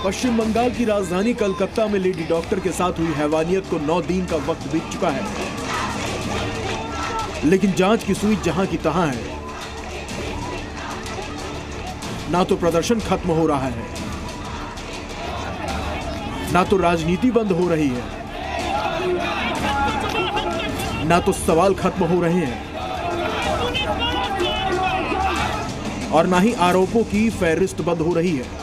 पश्चिम बंगाल की राजधानी कलकत्ता में लेडी डॉक्टर के साथ हुई हैवानियत को 9 दिन का वक्त बीत चुका है, लेकिन जांच की सुई जहां की तहां है। ना तो प्रदर्शन खत्म हो रहा है, ना तो राजनीति बंद हो रही है, ना तो सवाल खत्म हो रहे हैं, और ना ही आरोपों की फहरिस्त बंद हो रही है।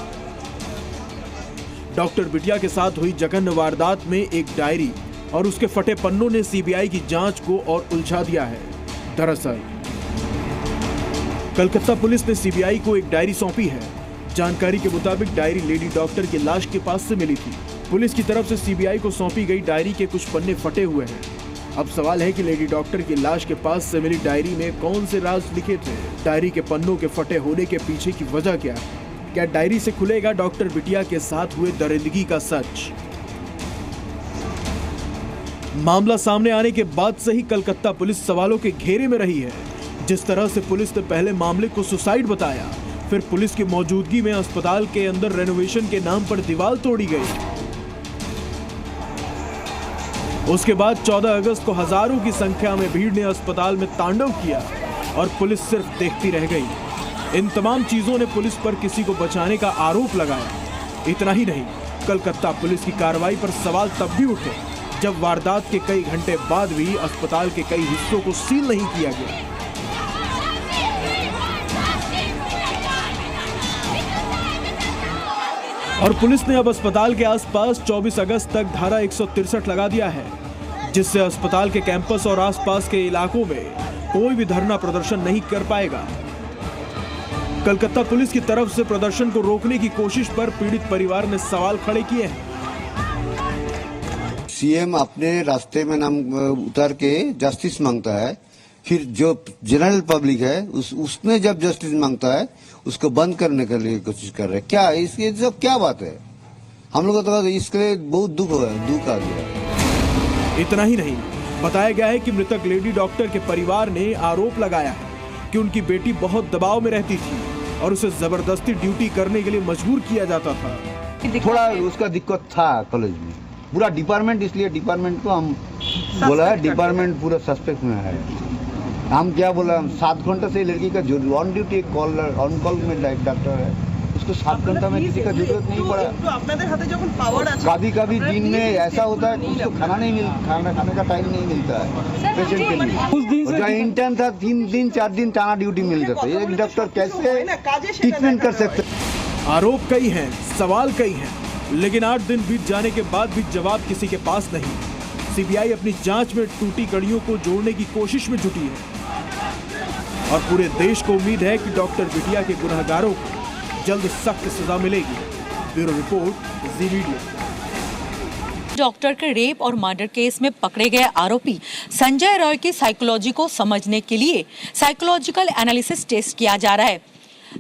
डॉक्टर बिटिया के साथ हुई जघन्य वारदात में एक डायरी और उसके फटे पन्नों ने सीबीआई की जांच को और उलझा दिया है। दरअसल कलकत्ता पुलिस ने सीबीआई को एक डायरी सौंपी है। जानकारी के मुताबिक डायरी लेडी डॉक्टर की लाश के पास से मिली थी। पुलिस की तरफ से सीबीआई को सौंपी गई डायरी के कुछ पन्ने फटे हुए हैं। अब सवाल है कि लेडी डॉक्टर की लाश के पास से मिली डायरी में कौन से राज लिखे थे? डायरी के पन्नों के फटे होने के पीछे की वजह क्या है? क्या डायरी से खुलेगा डॉक्टर बिटिया के साथ हुए दरिंदगी का सच? मामला सामने आने के बाद से ही कलकत्ता पुलिस सवालों के घेरे में रही है। जिस तरह से पुलिस ने पहले मामले को सुसाइड बताया, फिर पुलिस की मौजूदगी में अस्पताल के अंदर रेनोवेशन के नाम पर दीवार तोड़ी गई। उसके बाद 14 अगस्त को हजारों की संख्या में भीड़ ने अस्पताल में तांडव किया और पुलिस सिर्फ देखती रह गई। इन तमाम चीजों ने पुलिस पर किसी को बचाने का आरोप लगाया। इतना ही नहीं, कलकत्ता पुलिस की कार्रवाई पर सवाल तब भी उठे जब वारदात के कई घंटे बाद भी अस्पताल के कई हिस्सों को सील नहीं किया गया। और पुलिस ने अब अस्पताल के आसपास 24 अगस्त तक धारा 163 लगा दिया है, जिससे अस्पताल के कैंपस और आसपास के इलाकों में कोई भी धरना प्रदर्शन नहीं कर पाएगा। कलकत्ता पुलिस की तरफ से प्रदर्शन को रोकने की कोशिश पर पीड़ित परिवार ने सवाल खड़े किए हैं। सीएम अपने रास्ते में नाम उतार के जस्टिस मांगता है, फिर जो जनरल पब्लिक है उसने जब जस्टिस मांगता है उसको बंद करने के लिए कोशिश कर रहे हैं। क्या इसकी सब क्या बात है? हम लोग तो इसके लिए बहुत दुख आ गया। इतना ही नहीं, बताया गया है कि मृतक लेडी डॉक्टर के परिवार ने आरोप लगाया है कि उनकी बेटी बहुत दबाव में रहती थी और उसे जबरदस्ती ड्यूटी करने के लिए मजबूर किया जाता था। थोड़ा उसका दिक्कत था कॉलेज में, पूरा डिपार्टमेंट, इसलिए डिपार्टमेंट को हम बोला है, डिपार्टमेंट पूरा सस्पेक्ट में है। हम क्या बोला, 7 घंटा से लड़की का ऑन ड्यूटी ऑन कॉल में डॉक्टर है, उसको 7 घंटा में किसी का जरूरत नहीं पड़ा। कभी कभी दिन में ऐसा होता है कि उसको खाने का टाइम नहीं मिलता है पेशेंट के लिए। जो इंटर्न था 3 दिन 4 दिन टाना ड्यूटी मिल जाता है। एक डॉक्टर कैसे ट्रीटमेंट कर सकते? आरोप कई हैं, सवाल कई हैं, लेकिन 8 दिन बीत जाने के बाद भी जवाब किसी के पास नहीं। सीबीआई अपनी जांच में टूटी कड़ियों को जोड़ने की कोशिश में जुटी है और पूरे देश को उम्मीद है कि डॉक्टर बिटिया के गुनहगारों को जल्द सख्त सजा मिलेगी। ब्यूरो रिपोर्ट, जी मीडिया। डॉक्टर के रेप और मर्डर केस में पकड़े गए आरोपी संजय रॉय की साइकोलॉजी को समझने के लिए साइकोलॉजिकल एनालिसिस टेस्ट किया जा रहा है।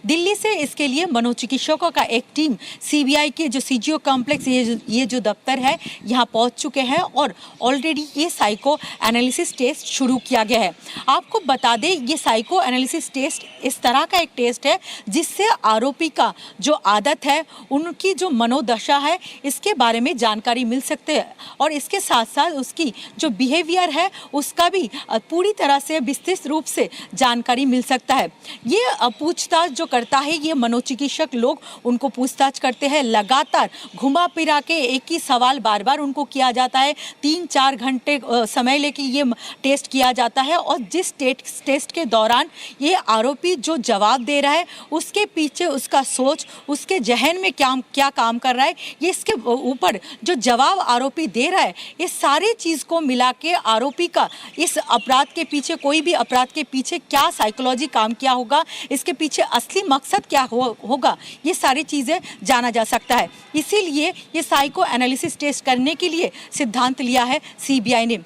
दिल्ली से इसके लिए मनोचिकित्सकों का एक टीम सीबीआई के जो सीजीओ कॉम्प्लेक्स ये जो दफ्तर है यहाँ पहुँच चुके हैं और ऑलरेडी ये साइको एनालिसिस टेस्ट शुरू किया गया है। आपको बता दें, ये साइको एनालिसिस टेस्ट इस तरह का एक टेस्ट है जिससे आरोपी का जो आदत है, उनकी जो मनोदशा है, इसके बारे में जानकारी मिल सकते हैं और इसके साथ साथ उसकी जो बिहेवियर है उसका भी पूरी तरह से विस्तृत रूप से जानकारी मिल सकता है। ये पूछताछ जो करता है, ये मनोचिकित्सक लोग उनको पूछताछ करते हैं, लगातार घुमा फिरा के एक ही सवाल बार बार उनको किया जाता है। 3-4 घंटे समय लेके ये टेस्ट किया जाता है और जिस टेस्ट के दौरान ये आरोपी जो जवाब दे रहा है उसके पीछे उसका सोच, उसके जहन में क्या काम कर रहा है, ये इसके ऊपर जो जवाब आरोपी दे रहा है, ये सारी चीज़ को मिला के आरोपी का इस अपराध के पीछे, कोई भी अपराध के पीछे क्या साइकोलॉजी काम किया होगा, इसके पीछे असली मकसद क्या होगा, ये सारी चीज़ें जाना जा सकता है। इसीलिए ये साइको एनालिसिस टेस्ट करने के लिए सिद्धांत लिया है सीबीआई ने।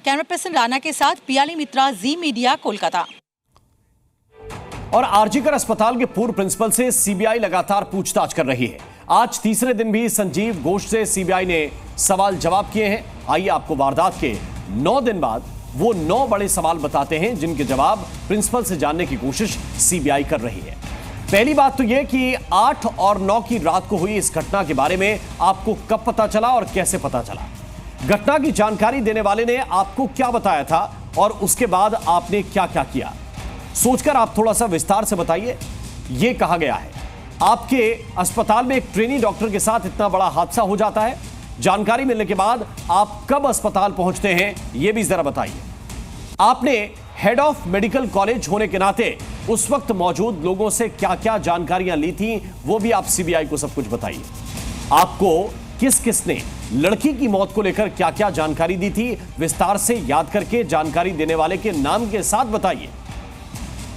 कैमरा पर्सन राणा के साथ पियाली मित्रा, जी मीडिया, कोलकाता। और आरजीकर अस्पताल के पूर्व प्रिंसिपल से सीबीआई लगातार पूछताछ कर रही है। आज तीसरे दिन भी संजीव घोष से सीबीआई ने सवाल जवाब किए हैं। आइए आपको वारदात के 9 दिन बाद वो 9 बड़े सवाल बताते हैं जिनके जवाब प्रिंसिपल से जानने की कोशिश सीबीआई कर रही है। पहली बात तो यह कि 8 और 9 की रात को हुई इस घटना के बारे में आपको कब पता चला और कैसे पता चला? घटना की जानकारी देने वाले ने आपको क्या बताया था और उसके बाद आपने क्या क्या किया? सोचकर आप थोड़ा सा विस्तार से बताइए। यह कहा गया है आपके अस्पताल में एक ट्रेनी डॉक्टर के साथ इतना बड़ा हादसा हो जाता है। जानकारी मिलने के बाद आप कब अस्पताल पहुंचते हैं यह भी जरा बताइए। आपने हेड ऑफ मेडिकल कॉलेज होने के नाते उस वक्त मौजूद लोगों से क्या क्या जानकारियां ली थी वो भी आप सीबीआई को सब कुछ बताइए। आपको किस किस ने लड़की की मौत को लेकर क्या क्या जानकारी दी थी विस्तार से याद करके जानकारी देने वाले के नाम के साथ बताइए।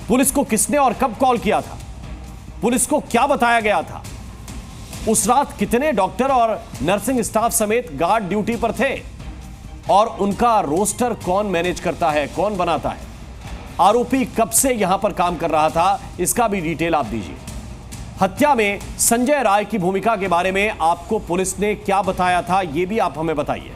पुलिस को किसने और कब कॉल किया था? पुलिस को क्या बताया गया था? उस रात कितने डॉक्टर और नर्सिंग स्टाफ समेत गार्ड ड्यूटी पर थे और उनका रोस्टर कौन मैनेज करता है, कौन बनाता है? आरोपी कब से यहां पर काम कर रहा था इसका भी डिटेल आप दीजिए। हत्या में संजय राय की भूमिका के बारे में आपको पुलिस ने क्या बताया था यह भी आप हमें बताइए।